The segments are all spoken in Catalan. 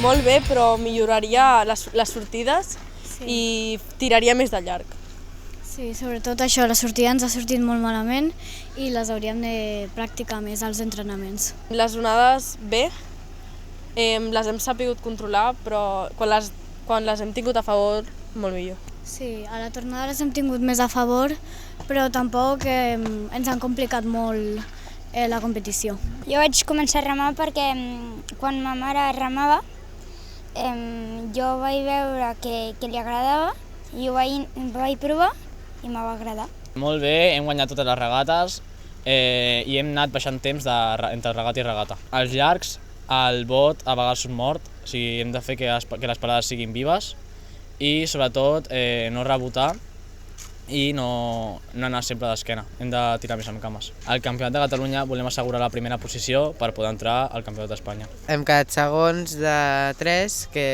molt bé, però milloraria les sortides i tiraria més de llarg. Sí, sobretot això, la sortida ens ha sortit molt malament i les hauríem de practicar més als entrenaments. Les onades bé, les hem sabut controlar, però quan les hem tingut a favor, molt millor. Sí, a la tornada les hem tingut més a favor, però tampoc ens han complicat molt la competició. Jo vaig començar a remar perquè quan ma mare remava jo vaig veure que li agradava i ho vaig provar i m'ha agradar. Molt bé, hem guanyat totes les regates i hem anat baixant temps entre regata i regata. Els llargs, el bot a vegades surt mort, o sigui, hem de fer que les parades siguin vives i sobretot no rebotar i no anar sempre d'esquena, hem de tirar més amb cames. Al Campionat de Catalunya volem assegurar la primera posició per poder entrar al Campionat d'Espanya. Hem quedat segons de 3, que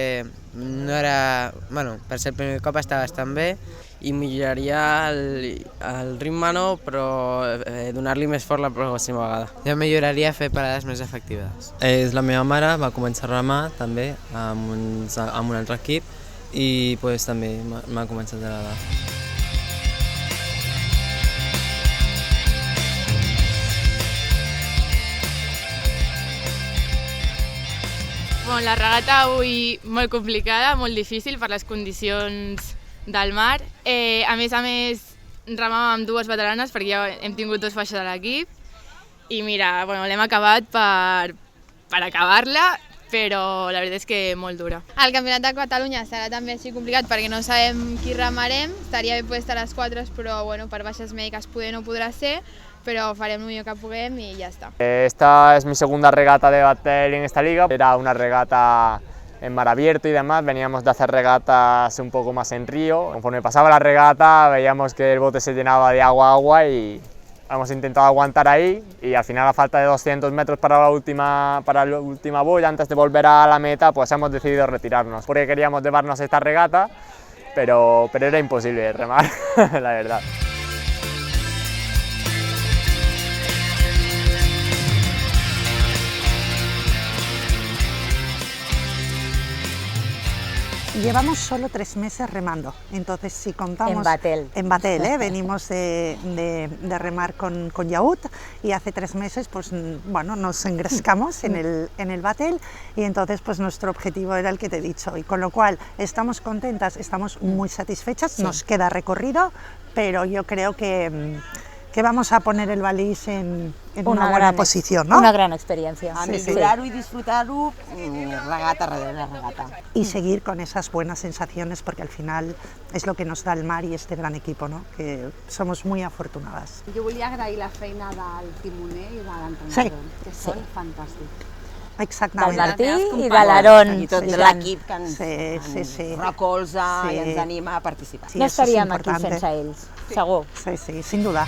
no era... Bueno, per ser el primer cop està bastant bé i milloraria el ritme no, però donar-li més fort la pròxima vegada. Jo milloraria fer parades més efectives. La meva mare va començar a remar també amb un altre equip i també m'ha començat a agradar. La regata avui molt complicada, molt difícil per les condicions del mar. A més, remàvem amb dues veteranes perquè ja hem tingut 2 faixes a l'equip i mira, l'hem acabat per acabar-la, però la veritat és que molt dura. El Campionat de Catalunya serà també així complicat perquè no sabem qui remarem, estaria bé poder estar a les 4, però per baixes mèdiques poder no podrà ser, pero farem el millor que puguem y ya está. Esta es mi segunda regata de Batel en esta liga. Era una regata en mar abierto y demás, veníamos de hacer regatas un poco más en río. Conforme pasaba la regata veíamos que el bote se llenaba de agua y hemos intentado aguantar ahí y al final a falta de 200 metros para la última boya, antes de volver a la meta, pues hemos decidido retirarnos porque queríamos llevarnos esta regata, pero era imposible remar, la verdad. Llevamos solo 3 meses remando, entonces si contamos... En Batel, venimos de remar con Yaut y hace 3 meses pues bueno, nos engrescamos en el Batel y entonces pues nuestro objetivo era el que te he dicho y con lo cual estamos contentas, estamos muy satisfechas, nos queda recorrido, pero yo creo que vamos a poner el Valís en una buena posición, ¿no? Una gran experiencia. A millorar-ho i disfrutar-ho regata darrere regata. Y seguir con esas buenas sensaciones porque al final es lo que nos da el mar y este gran equipo, ¿no? Que somos muy afortunadas. Jo volia agrair la feina del timoner i de l'entrenador, que són fantàstics. Exactament. Del Martí i de l'Aaron. I tot l'equip que ens recolza i ens anima a participar. No estaríem aquí sense ells, segur. Sí, sin duda.